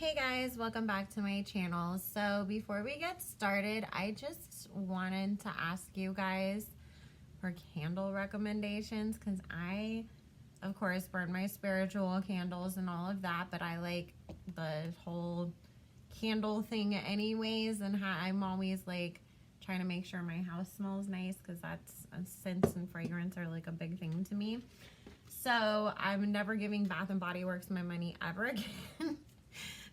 Hey guys, welcome back to my channel. So before we get started, I just wanted to ask you guys for candle recommendations because I, of course, burn my spiritual candles and all of that, but I like the whole candle thing anyways, and I'm always like trying to make sure my house smells nice because that's scents and fragrance are like a big thing to me. So I'm never giving Bath and Body Works my money ever again.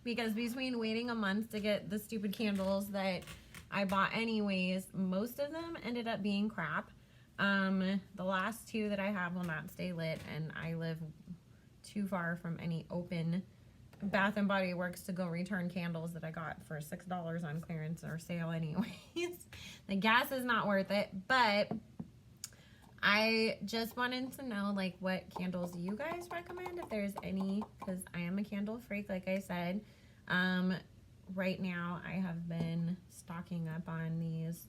Because between waiting a month to get the stupid candles that I bought anyways, most of them ended up being crap. The last two that I have will not stay lit, and I live too far from any open Bath and Body Works to go return candles that I got for $6 on clearance or sale anyways. The gas is not worth it, but I just wanted to know like what candles you guys recommend, if there's any, because I am a candle freak, like I said. Right now I have been stocking up on these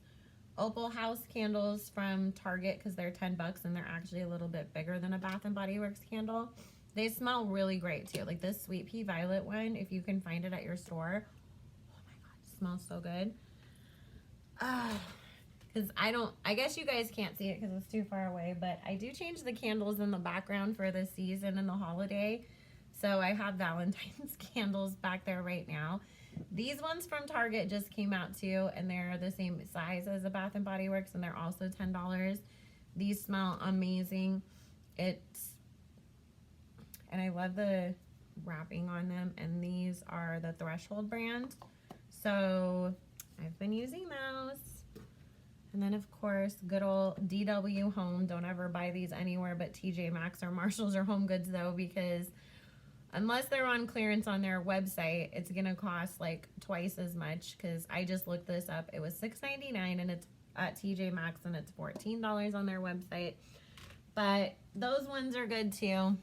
Opal House candles from Target because they're 10 bucks and they're actually a little bit bigger than a Bath and Body Works candle. They smell really great too. Like this Sweet Pea Violet one, if you can find it at your store. Oh my god, it smells so good. Because I guess you guys can't see it because it's too far away, but I do change the candles in the background for the season and the holiday. So I have Valentine's candles back there right now. These ones from Target just came out too, and they're the same size as a Bath and Body Works, and they're also $10. These smell amazing. And I love the wrapping on them, and these are the Threshold brand. So I've been using those. And then, of course, good old DW Home. Don't ever buy these anywhere but TJ Maxx or Marshalls or Home Goods, though, because unless they're on clearance on their website, it's going to cost like twice as much, because I just looked this up. It was $6.99 and it's at TJ Maxx, and it's $14 on their website. But those ones are good, too.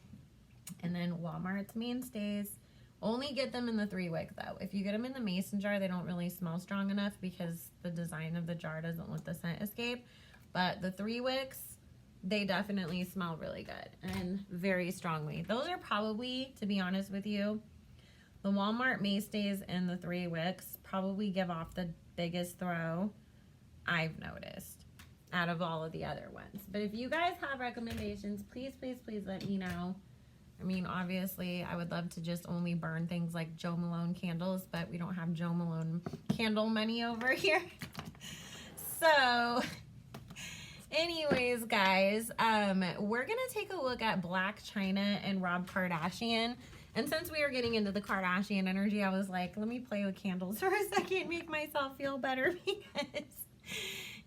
And then Walmart's mainstays. Only get them in the 3-wick though. If you get them in the mason jar, they don't really smell strong enough because the design of the jar doesn't let the scent escape. But the 3-wicks, they definitely smell really good and very strongly. Those are probably, to be honest with you, the Walmart mainstays and the 3-wicks probably give off the biggest throw I've noticed out of all of the other ones. But if you guys have recommendations, please, please, please let me know. I mean, obviously, I would love to just only burn things like Joe Malone candles, but we don't have Joe Malone candle money over here. So, anyways, guys, we're going to take a look at Blac Chyna and Rob Kardashian. And since we are getting into the Kardashian energy, I was like, let me play with candles for a second, make myself feel better, because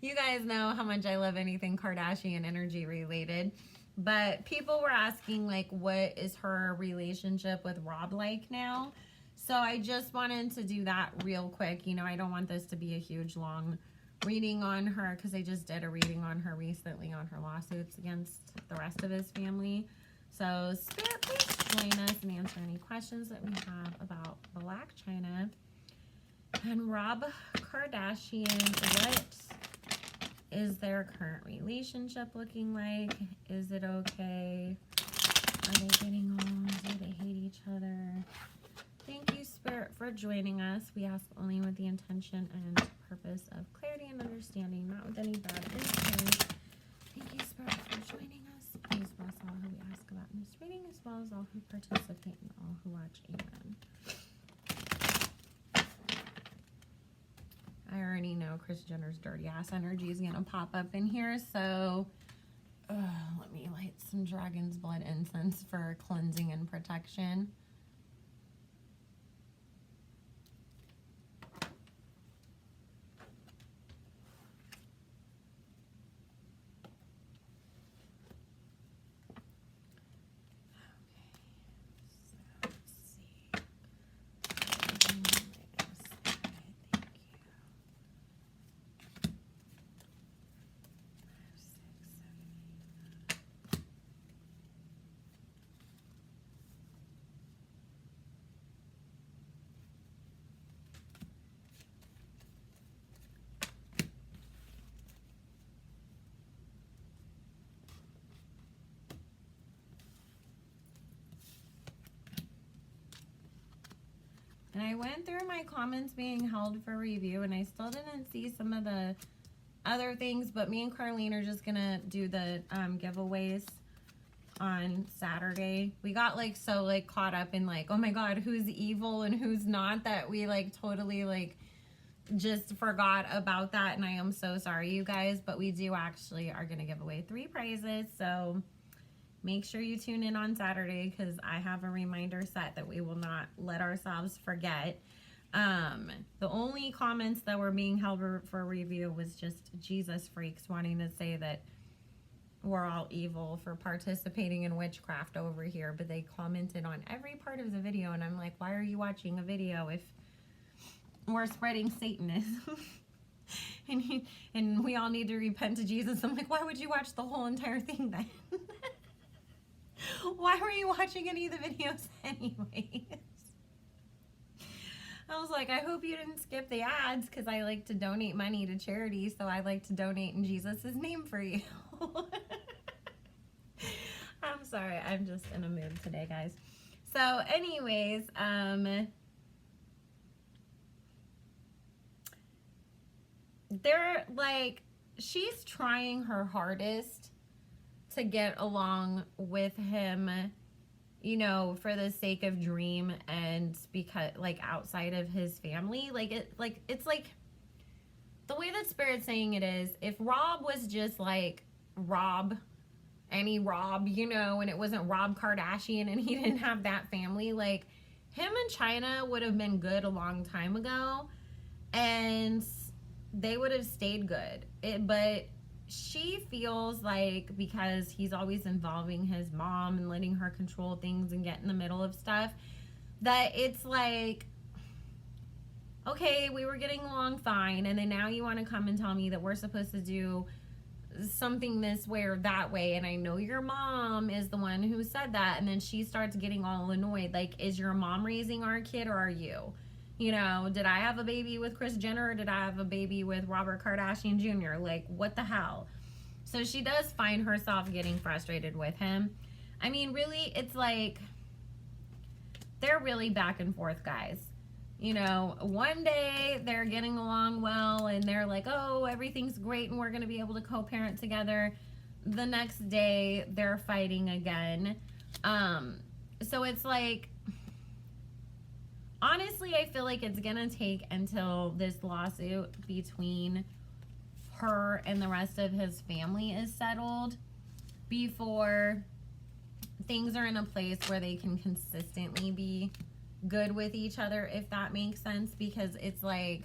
you guys know how much I love anything Kardashian energy related. But people were asking, like, what is her relationship with Rob like now? So I just wanted to do that real quick. You know, I don't want this to be a huge, long reading on her because I just did a reading on her recently on her lawsuits against the rest of his family. So, Spirit, please join us and answer any questions that we have about Blac Chyna and Rob Kardashian. What is their current relationship looking like? Is it okay? Are they getting along? Do they hate each other? Thank you, Spirit, for joining us. We ask only with the intention and purpose of clarity and understanding, not with any bad intent. Thank you, Spirit, for joining us. Please bless all who we ask about in this reading, as well as all who participate and all who watch. Amen. I already know Kris Jenner's dirty ass energy is going to pop up in here, so let me light some dragon's blood incense for cleansing and protection. And I went through my comments being held for review, and I still didn't see some of the other things, but me and Carlene are just gonna do the giveaways on Saturday. We got like so like caught up in like, oh my god, who's evil and who's not, that we like totally like just forgot about that. And I am so sorry, you guys, but we do actually are gonna give away 3 prizes, so make sure you tune in on Saturday, because I have a reminder set that we will not let ourselves forget. The only comments that were being held for review was just Jesus freaks wanting to say that we're all evil for participating in witchcraft over here, but they commented on every part of the video, and I'm like, why are you watching a video if we're spreading Satanism? and we all need to repent to Jesus. I'm like, why would you watch the whole entire thing then? Why were you watching any of the videos anyways? I was like, I hope you didn't skip the ads, because I like to donate money to charity, so I like to donate in Jesus' name for you. I'm sorry, I'm just in a mood today, guys. So anyways, they're like, she's trying her hardest to get along with him, you know, for the sake of Dream, and because like outside of his family, it's like the way that Spirit's saying it is, if Rob was just like Rob, any Rob, you know, and it wasn't Rob Kardashian and he didn't have that family, like him and Chyna would have been good a long time ago, and they would have stayed good. But she feels like, because he's always involving his mom and letting her control things and get in the middle of stuff, that it's like, okay, we were getting along fine, and then now you want to come and tell me that we're supposed to do something this way or that way, and I know your mom is the one who said that. And then she starts getting all annoyed, like, is your mom raising our kid, or are you? You know, did I have a baby with Kris Jenner, or did I have a baby with Robert Kardashian Jr.? Like, what the hell? So she does find herself getting frustrated with him. I mean, really, it's like, they're really back and forth, guys. You know, one day they're getting along well, and they're like, oh, everything's great, and we're going to be able to co-parent together. The next day, they're fighting again. So it's like, honestly, I feel like it's gonna take until this lawsuit between her and the rest of his family is settled before things are in a place where they can consistently be good with each other, if that makes sense. Because it's like,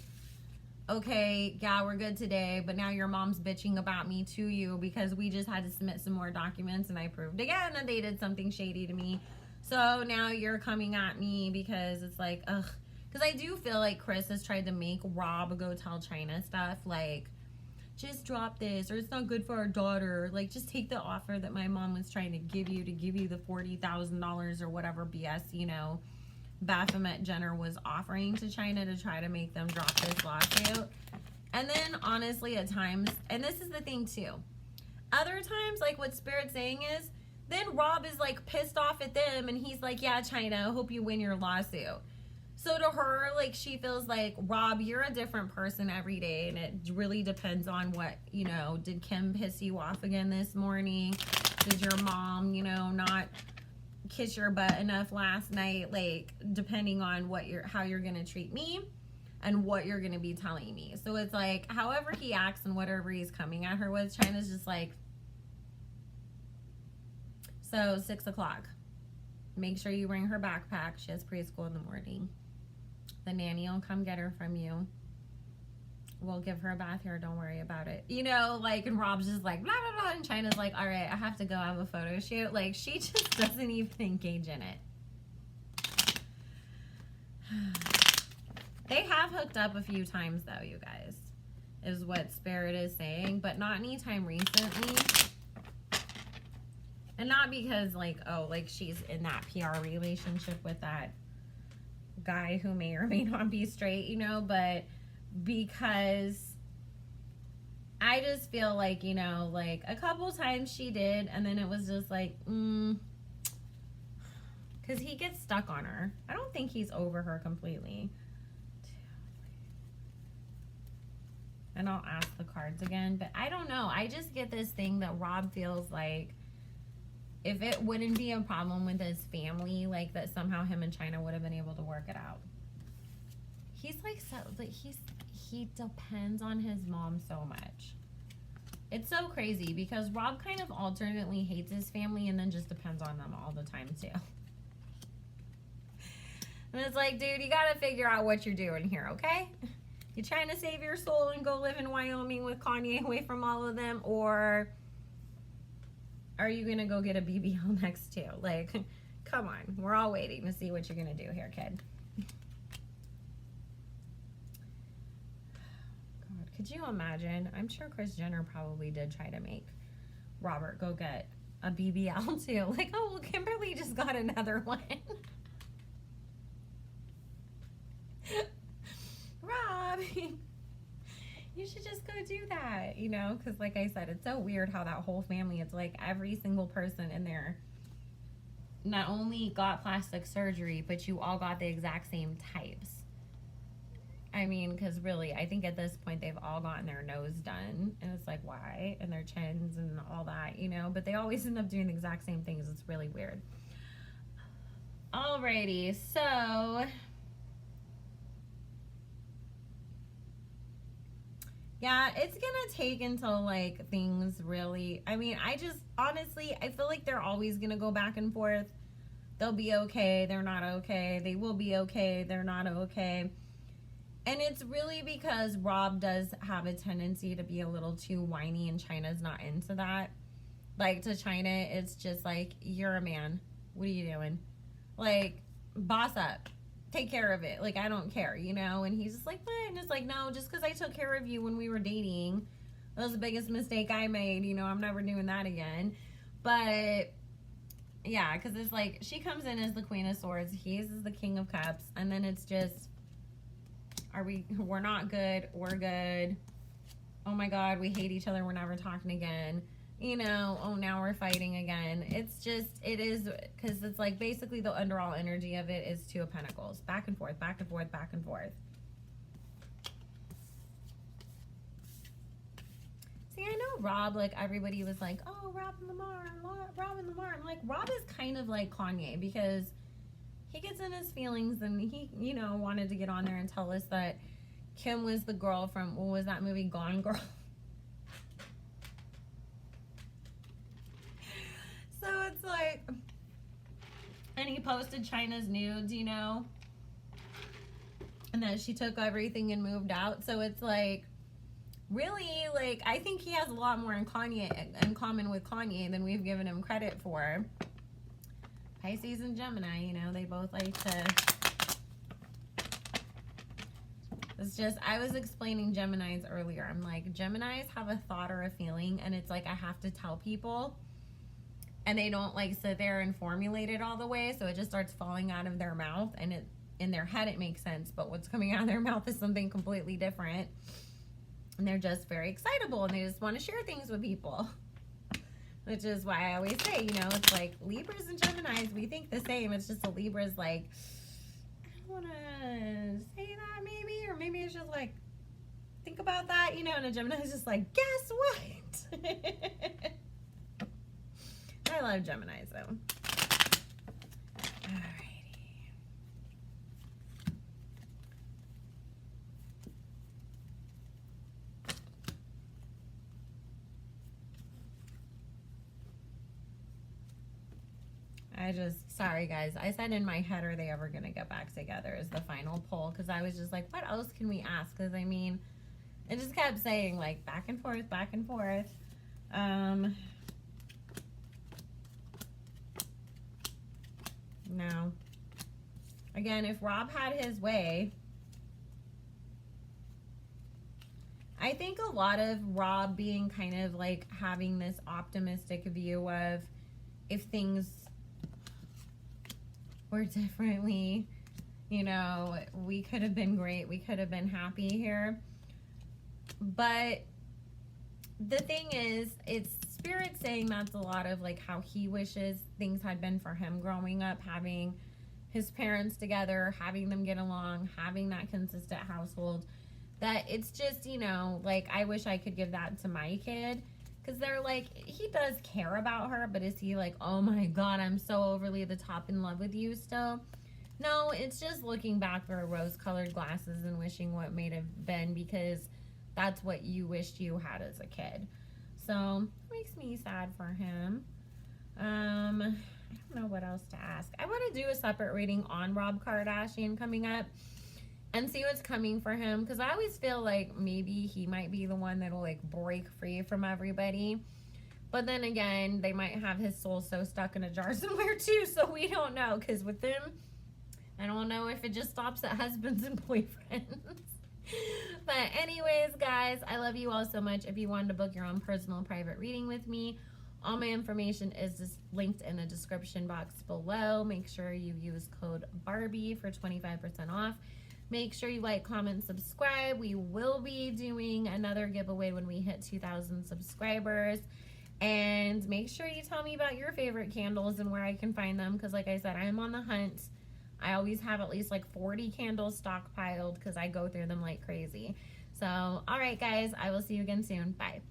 okay, yeah, we're good today, but now your mom's bitching about me to you because we just had to submit some more documents and I proved again that they did something shady to me. So now you're coming at me, because it's like, ugh. Because I do feel like Kris has tried to make Rob go tell Chyna stuff, like, just drop this, or it's not good for our daughter. Like, just take the offer that my mom was trying to give you the $40,000 or whatever BS, you know, Baphomet Jenner was offering to Chyna to try to make them drop this lawsuit. And then, honestly, at times, and this is the thing, too. Other times, like what Spirit's saying is, then Rob is like pissed off at them, and he's like, yeah, Chyna, I hope you win your lawsuit. So to her, like, she feels like, Rob, you're a different person every day, and it really depends on what, you know, did Kim piss you off again this morning? Did your mom, you know, not kiss your butt enough last night? Like, depending on what how you're gonna treat me and what you're gonna be telling me. So it's like, however he acts and whatever he's coming at her with, Chyna's just like, so 6 o'clock, make sure you bring her backpack. She has preschool in the morning. The nanny will come get her from you. We'll give her a bath here, don't worry about it. You know, like, and Rob's just like, blah, blah, blah, and Chyna's like, all right, I have to go have a photo shoot. Like, she just doesn't even engage in it. They have hooked up a few times, though, you guys, is what Spirit is saying, but not anytime recently. And not because, like, oh, like, she's in that PR relationship with that guy who may or may not be straight, you know, but because I just feel like, you know, like, a couple times she did, and then it was just like, Because he gets stuck on her. I don't think he's over her completely. And I'll ask the cards again. But I don't know. I just get this thing that Rob feels like if it wouldn't be a problem with his family, like that somehow him and Chyna would have been able to work it out. He's like, so, like he depends on his mom so much. It's so crazy because Rob kind of alternately hates his family and then just depends on them all the time too. And it's like, dude, you gotta figure out what you're doing here, okay? You trying to save your soul and go live in Wyoming with Kanye away from all of them, or are you gonna go get a BBL next to? Like, come on, we're all waiting to see what you're gonna do here, kid. God, could you imagine? I'm sure Kris Jenner probably did try to make Robert go get a BBL too. Like, oh, well, Kimberly just got another one. Rob, you should just go do that, you know, because like I said, it's so weird how that whole family, it's like every single person in there not only got plastic surgery, but you all got the exact same types. I mean, because really, I think at this point they've all gotten their nose done, and it's like, why? And their chins and all that, you know, but they always end up doing the exact same things. It's really weird. Alrighty, so yeah, it's gonna take until like things really, I mean, I just honestly, I feel like they're always gonna go back and forth. They'll be okay, they're not okay, they will be okay, they're not okay. And it's really because Rob does have a tendency to be a little too whiny, and Chyna's not into that. Like, to Chyna, it's just like, you're a man, what are you doing? Like, boss up. Take care of it. Like, I don't care, you know? And he's just like, what? And it's like, no, just because I took care of you when we were dating, that was the biggest mistake I made. You know, I'm never doing that again. But, yeah, because it's like, she comes in as the Queen of Swords. He is the King of Cups. And then it's just, we're not good. We're good. Oh, my God, we hate each other. We're never talking again. You know, oh, now we're fighting again. It's just, it is, because it's like basically the underall energy of it is Two of Pentacles. Back and forth, back and forth, back and forth. See, I know Rob, like, everybody was like, oh, Rob and Lamar, Rob and Lamar. I'm like, Rob is kind of like Kanye because he gets in his feelings, and he, you know, wanted to get on there and tell us that Kim was the girl from, what was that movie, Gone Girl? So it's like, and he posted Chyna's nudes, you know, and then she took everything and moved out. So it's like, really, like, I think he has a lot more in common with Kanye than we've given him credit for. Pisces and Gemini, you know, they both like to, it's just, I was explaining Geminis earlier. I'm like, Geminis have a thought or a feeling, and it's like I have to tell people, and they don't like sit there and formulate it all the way, so it just starts falling out of their mouth, and it, in their head it makes sense, but what's coming out of their mouth is something completely different. And they're just very excitable, and they just want to share things with people, which is why I always say, you know, it's like Libras and Geminis, we think the same. It's just a Libra's like, I don't want to say that maybe, or maybe it's just like, think about that, you know, and a Gemini's just like, guess what? I love Geminis, though. Alrighty. Sorry guys, I said in my head, are they ever going to get back together is the final poll, because I was just like, what else can we ask? Because, I mean, it just kept saying, like, back and forth, back and forth. No. Again, if Rob had his way, I think a lot of Rob being kind of like having this optimistic view of if things were differently, you know, we could have been great, we could have been happy here. But the thing is, it's Spirit's saying that's a lot of like how he wishes things had been for him growing up, having his parents together, having them get along, having that consistent household. That it's just, you know, like I wish I could give that to my kid. Because they're like, he does care about her, but is he like, oh my God, I'm so overly the top in love with you still? No, it's just looking back through rose-colored glasses and wishing what may have been, because that's what you wished you had as a kid. So, it makes me sad for him. I don't know what else to ask. I want to do a separate reading on Rob Kardashian coming up and see what's coming for him, because I always feel like maybe he might be the one that'll like break free from everybody. But then again, they might have his soul so stuck in a jar somewhere too, so we don't know, because with him, I don't know if it just stops at husbands and boyfriends. But anyways, guys, I love you all so much. If you wanted to book your own personal private reading with me, all my information is just linked in the description box below. Make sure you use code Barbie for 25% off. Make sure you like, comment, subscribe. We will be doing another giveaway when we hit 2,000 subscribers. And make sure you tell me about your favorite candles and where I can find them, because like I said, I am on the hunt. I always have at least like 40 candles stockpiled because I go through them like crazy. So, all right, guys, I will see you again soon. Bye.